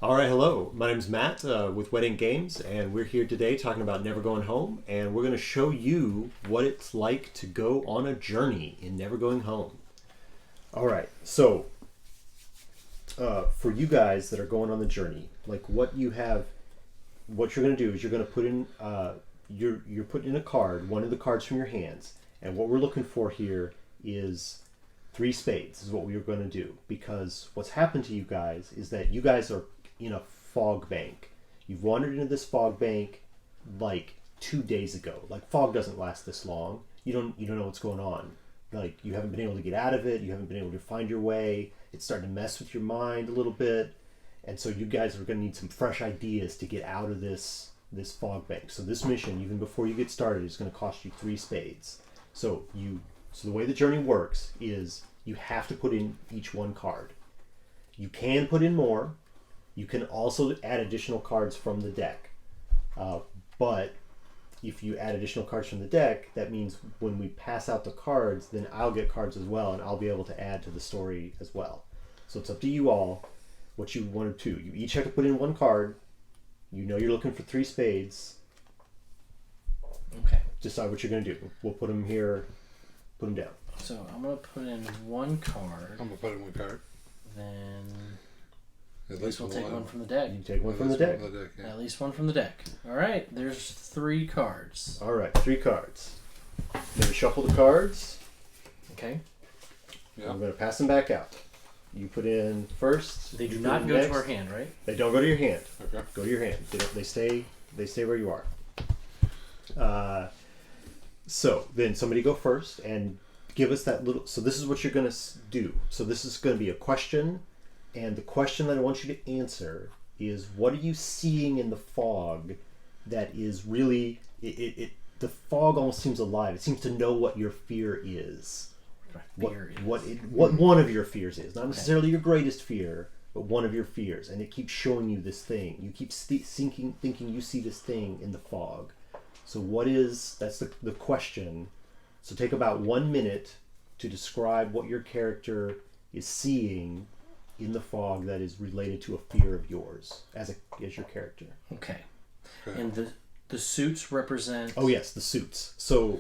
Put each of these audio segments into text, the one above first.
All right, hello. My name's Matt with Wedding Games, and we're here today talking about Never Going Home, and we're going to show you what it's like to go on a journey in Never Going Home. All right, so for you guys that are going on the journey, like what you're going to do is you're going to put in you're putting in a card, one of the cards from your hands, and what we're looking for here is three spades is what we are going to do, because what's happened to you guys is that you guys are in a fog bank. You've wandered into this fog bank like 2 days ago. Like, fog doesn't last this long. You don't know what's going on. Like, you haven't been able to get out of it. You haven't been able to find your way. It's starting to mess with your mind a little bit. And so you guys are going to need some fresh ideas to get out of this fog bank. So this mission, even before you get started, is going to cost you three spades. So the way the journey works is you have to put in each one card. You can put in more. You can also add additional cards from the deck. But if you add additional cards from the deck, that means when we pass out the cards, then I'll get cards as well, and I'll be able to add to the story as well. So it's up to you all what you want to do. You each have to put in one card. You know you're looking for three spades. Okay. Decide what you're going to do. We'll put them here. Put them down. So I'm going to put in one card. I'm going to put in one card. Then At least we'll take one from the deck. You take one from the deck. Yeah. At least one from the deck. All right. There's three cards. All right, three cards. Then we shuffle the cards. Okay. Yeah. I'm going to pass them back out. You put in first. They do not go to our hand, right? They don't go to your hand. Okay. Go to your hand. They stay where you are. So then somebody go first and give us that little. So this is what you're going to do. So this is going to be a question, and the question that I want you to answer is, what are you seeing in the fog that is really the fog almost seems alive. It seems to know what your fear is. What one of your fears is, not necessarily your greatest fear, but one of your fears, and it keeps showing you this thing. You keep thinking you see this thing in the fog. So that's the question. So take about 1 minute to describe what your character is seeing in the fog that is related to a fear of yours as your character. Okay. And the suits represent. Oh yes, the suits. So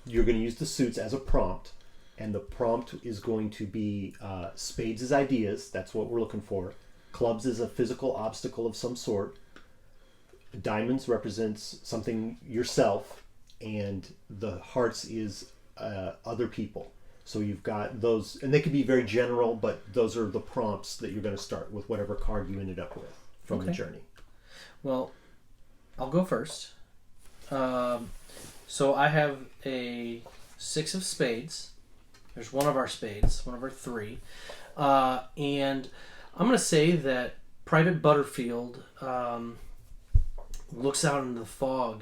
you're going to use the suits as a prompt. And the prompt is going to be spades as ideas. That's what we're looking for. Clubs is a physical obstacle of some sort. Diamonds represents something yourself. And the hearts is other people. So you've got those, and they can be very general, but those are the prompts that you're going to start with, whatever card you ended up with from the journey. Well, I'll go first. So I have a 6 of spades. There's one of our spades, one of our three. And I'm going to say that Private Butterfield looks out into the fog,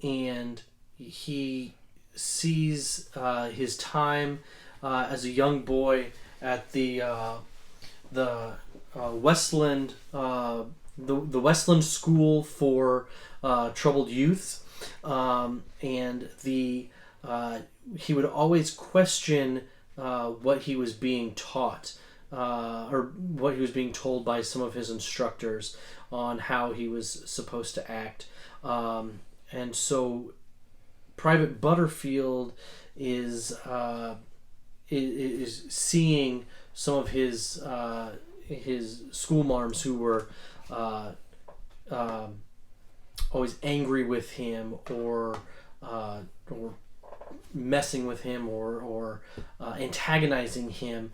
and he sees his time as a young boy at the Westland the Westland School for Troubled Youths, and he would always question what he was being taught, or what he was being told by some of his instructors on how he was supposed to act. And so Private Butterfield is seeing some of his schoolmarms who were always angry with him, or messing with him, or antagonizing him,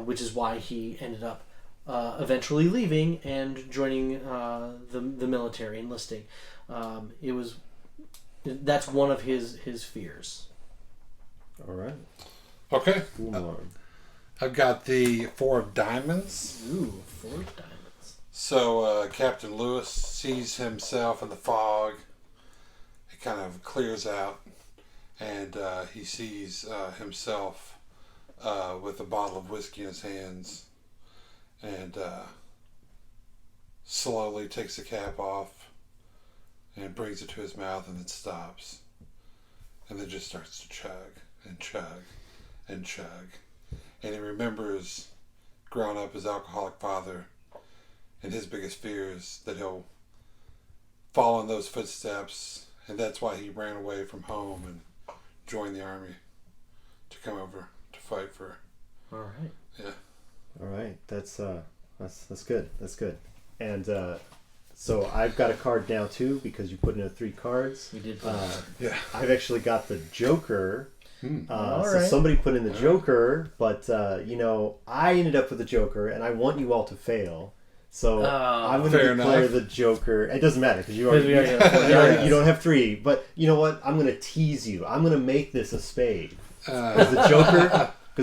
which is why he ended up eventually leaving and joining the military, enlisting. That's one of his fears. All right. Okay. I've got the 4 of diamonds. Ooh, 4 of diamonds. So Captain Lewis sees himself in the fog. It kind of clears out, and he sees himself with a bottle of whiskey in his hands, and slowly takes the cap off and brings it to his mouth, and then stops, and then just starts to chug and chug and chug. And he remembers growing up his alcoholic father and his biggest fear is that he'll follow in those footsteps, and that's why he ran away from home and joined the army to come over to fight for. All right. Yeah. All right, that's good. That's good. And so I've got a card now too because you put in 3 cards. We did. Yeah. I've actually got the Joker. All So right. somebody put in the Joker, but I ended up with the Joker, and I want you all to fail. So I'm going to fair declare enough. the Joker. It doesn't matter because you already We already have 4. you don't have 3. But you know what? I'm going to tease you. I'm going to make this a spade because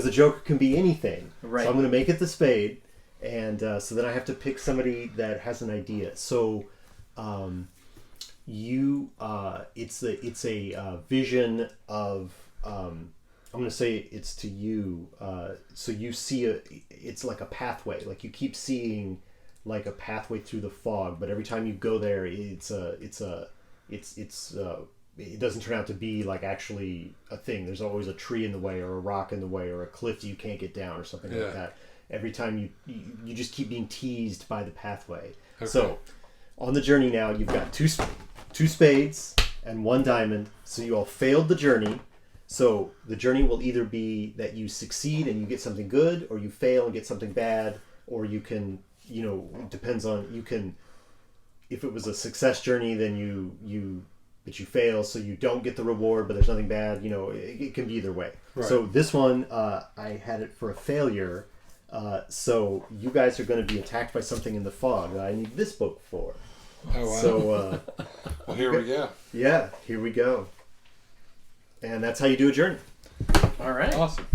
the Joker can be anything. Right. So I'm going to make it the spade, and so then I have to pick somebody that has an idea. So it's a vision of. I'm going to say it's to you. So you see it's like a pathway. Like you keep seeing like a pathway through the fog, but every time you go there, it doesn't turn out to be like actually a thing. There's always a tree in the way, or a rock in the way, or a cliff you can't get down, or something like that. Every time you just keep being teased by the pathway. Okay. So on the journey now, you've got two spades and 1 diamond. So you all failed the journey. So the journey will either be that you succeed and you get something good, or you fail and get something bad, or you can, it depends on, you can, if it was a success journey, then but you fail, so you don't get the reward, but there's nothing bad, it can be either way. Right. So this one, I had it for a failure. So you guys are going to be attacked by something in the fog that I need this book for. Oh, wow. So, well, here we go. yeah, here we go. And that's how you do a journey. All right. Awesome.